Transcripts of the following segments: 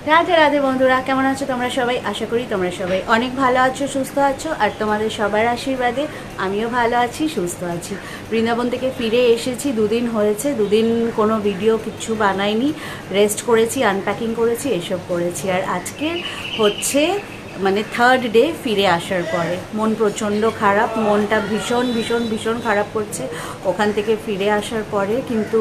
রাধে রাধে বন্ধুরা, কেমন আছো তোমরা সবাই? আশা করি তোমরা সবাই অনেক ভালো আছো, সুস্থ আছো। আর তোমাদের সবার আশীর্বাদে আমিও ভালো আছি, সুস্থ আছি। বৃন্দাবন থেকে ফিরে এসেছি, দুদিন হয়েছে। দুদিন কোনো ভিডিও কিচ্ছু বানাইনি, রেস্ট করেছি, আনপ্যাকিং করেছি, এসব করেছি। আর আজকে হচ্ছে মানে থার্ড ডে ফিরে আসার পরে। মন প্রচণ্ড খারাপ, মনটা ভীষণ ভীষণ ভীষণ খারাপ করছে ওখান থেকে ফিরে আসার পরে। কিন্তু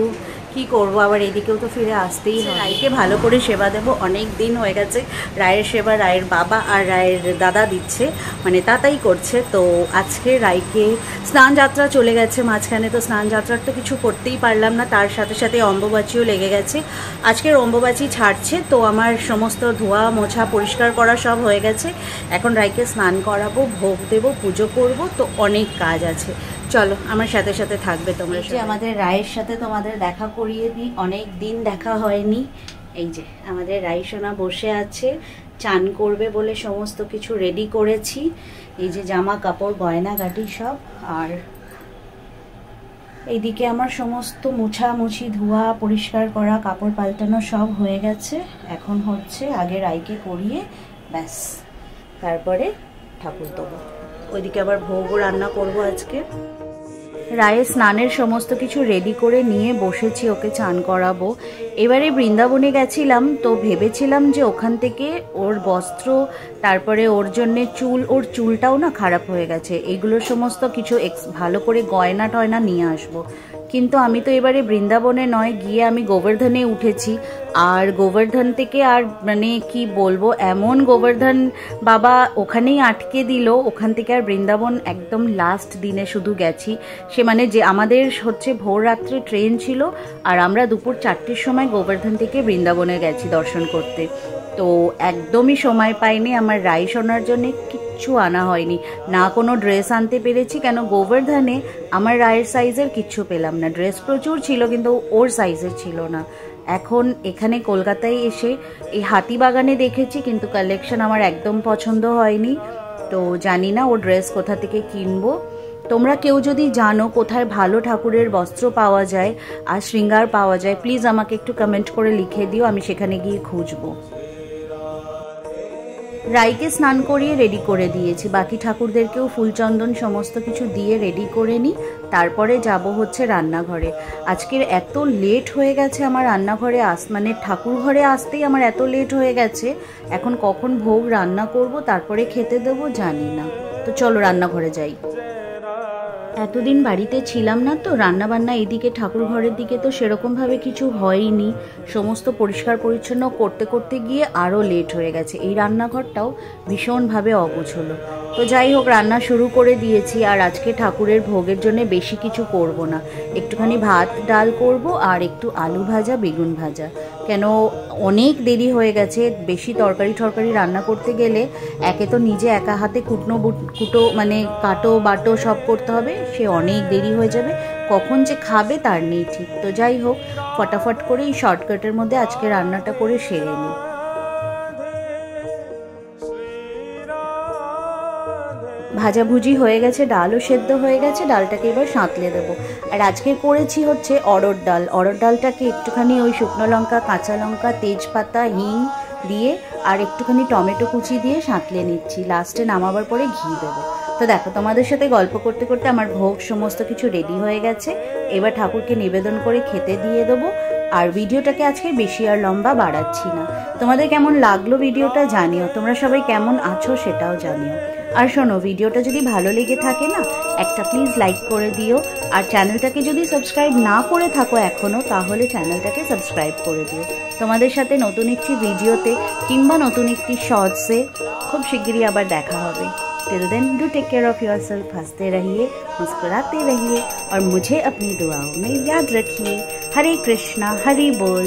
কি করব, আবার এদিকেও তো ফিরে আসতেই হয়। রায়কে ভালো করে সেবা দেবো, অনেক দিন হয়ে গেছে। রায়ের সেবা রায়ের বাবা আর রায়ের দাদা দিচ্ছে, মানে তাতাই করছে। তো আজকে রায়কে স্নান যাত্রা চলে গেছে মাঝখানে, তো স্নান যাত্রার তো কিছু করতেই পারলাম না। তার সাথে সাথে অম্বুবাচীও লেগে গেছে। আজকের অম্বুবাচী ছাড়ছে, তো আমার সমস্ত ধোয়া মোছা পরিষ্কার করা সব হয়ে গেছে। এখন রায়কে স্নান করাবো, ভোগ দেবো, পুজো করব, তো অনেক কাজ আছে। চলো আমার সাথে সাথে থাকবে তোমরা। যে আমাদের রায়ের সাথে তোমাদের দেখা করিয়ে দিই, অনেক দিন দেখা হয়নি। এই যে আমাদের রাই সোনা বসে আছে, চান করবে বলে সমস্ত কিছু রেডি করেছি। এই যে জামা কাপড় গয়নাগাটি সব। আর এইদিকে আমার সমস্ত মুছামুছি ধোয়া পরিষ্কার করা কাপড় পাল্টানো সব হয়ে গেছে। এখন হচ্ছে আগে রাইকে করিয়ে ব্যাস তারপরে ঠাকুর দেবো। ওইদিকে আবার ভোগও রান্না করব আজকে। রায়ের স্নানের সমস্ত কিছু রেডি করে নিয়ে বসেছি, ওকে চান করাবো। এবারে বৃন্দাবনে গেছিলাম, তো ভেবেছিলাম যে ওখান থেকে ওর বস্ত্র, তারপরে ওর জন্যে চুল, ওর চুলটাও না খারাপ হয়ে গেছে, এগুলো সমস্ত কিছু ভালো করে গয়না টয়না নিয়ে আসবো। কিন্তু আমি তো এবারে বৃন্দাবনে নয়, গিয়ে আমি গোবর্ধনে উঠেছি। আর গোবর্ধন থেকে আর মানে কি বলবো, এমন গোবর্ধন বাবা ওখানেই আটকে দিল। ওখান থেকে আর বৃন্দাবন একদম লাস্ট দিনে শুধু গেছি। সে মানে যে আমাদের হচ্ছে ভোর রাত্রে ট্রেন ছিল, আর আমরা দুপুর 4টের সময় গোবর্ধন থেকে বৃন্দাবনে গেছি দর্শন করতে। তো একদমই সময় পাইনি, আমার রাই সোনার জন্য কিচ্ছু আনা হয়নি, না কোনো ড্রেস আনতে পেরেছি। কেন গোবর্ধনে আমার রায়ের সাইজের কিচ্ছু পেলাম না। ড্রেস প্রচুর ছিল কিন্তু ওর সাইজের ছিল না। এখন এখানে কলকাতায় এসে এই হাতিবাগানে দেখেছি, কিন্তু কালেকশন আমার একদম পছন্দ হয়নি। তো জানি না ও ড্রেস কোথা থেকে কিনবো। তোমরা কেউ যদি জানো কোথায় ভালো ঠাকুরের বস্ত্র পাওয়া যায় আর শৃঙ্গার পাওয়া যায়, প্লিজ আমাকে একটু কমেন্ট করে লিখে দিও, আমি সেখানে গিয়ে খুঁজবো। রাইকে স্নান করিয়ে রেডি করে দিয়েছি, বাকি ঠাকুরদেরকেও ফুলচন্দন সমস্ত কিছু দিয়ে রেডি করে নিই। তারপরে যাব হচ্ছে রান্নাঘরে। আজকের এত লেট হয়ে গেছে আমার রান্নাঘরে মানে ঠাকুর ঘরে আসতেই আমার এত লেট হয়ে গেছে। এখন কখন ভোগ রান্না করব তারপরে খেতে দেবো জানি না। তো চলো রান্নাঘরে যাই। এতদিন বাড়িতে ছিলাম না, তো রান্নাবান্না এদিকে ঠাকুর ঘরের দিকে তো সেরকমভাবে কিছু হয়নি। সমস্ত পরিষ্কার পরিচ্ছন্ন করতে করতে গিয়ে আরও লেট হয়ে গেছে। এই রান্নাঘরটাও ভীষণভাবে অগোছলো। তো যাই হোক, রান্না শুরু করে দিয়েছি। আর আজকে ঠাকুরের ভোগের জন্য বেশি কিছু করব না, একটুখানি ভাত ডাল করব আর একটু আলু ভাজা বেগুন ভাজা। কেন অনেক দেরি হয়ে গেছে, বেশি তরকারি রান্না করতে গেলে একে তো নিজে একা হাতে কুটো মানে কাটো বাটো সব করতে হবে, সে অনেক দেরি হয়ে যাবে। কখন যে খাবে তার নেই ঠিক। তো যাই হোক, ফটাফট করে এই শর্টকাটের মধ্যে আজকে রান্নাটা করে সেরে নিই। ভাজাভুজি হয়ে গেছে, ডালও সেদ্ধ হয়ে গেছে, ডালটাকে এবার সাঁতলে দেবো। আর আজকে করেছি হচ্ছে অড়হর ডাল। অড়হর ডালটাকে একটুখানি ওই শুকনো লঙ্কা, কাঁচা লঙ্কা, তেজপাতা, হিং দিয়ে আর একটুখানি টমেটো কুচি দিয়ে সাঁতলে নিচ্ছি। লাস্টে নামাবার পরে ঘি দেবো। তো দেখো, তোমাদের সাথে গল্প করতে করতে আমার ভোগ সমস্ত কিছু রেডি হয়ে গেছে। এবার ঠাকুরকে নিবেদন করে খেতে দিয়ে দেবো। আর ভিডিওটাকে আজকে বেশি আর লম্বা বাড়াচ্ছি না। তোমাদের কেমন লাগলো ভিডিওটা জানিও, তোমরা সবাই কেমন আছো সেটাও জানিও। আর শোনো, ভিডিওটা যদি ভালো লেগে থাকে না, একটা প্লিজ লাইক করে দিও। আর চ্যানেলটাকে যদি সাবস্ক্রাইব না করে থাকো এখনও, তাহলে চ্যানেলটাকে সাবস্ক্রাইব করে দিও। তোমাদের সাথে নতুন একটি ভিডিওতে কিংবা নতুন একটি শর্টসে খুব শিগগিরই আবার দেখা হবে। Till then do take care of yourself, हंसते रहिए, मुस्कुराते रहिए और मुझे अपनी दुआओं में याद रखिए। हरे कृष्णा, हरि बोल।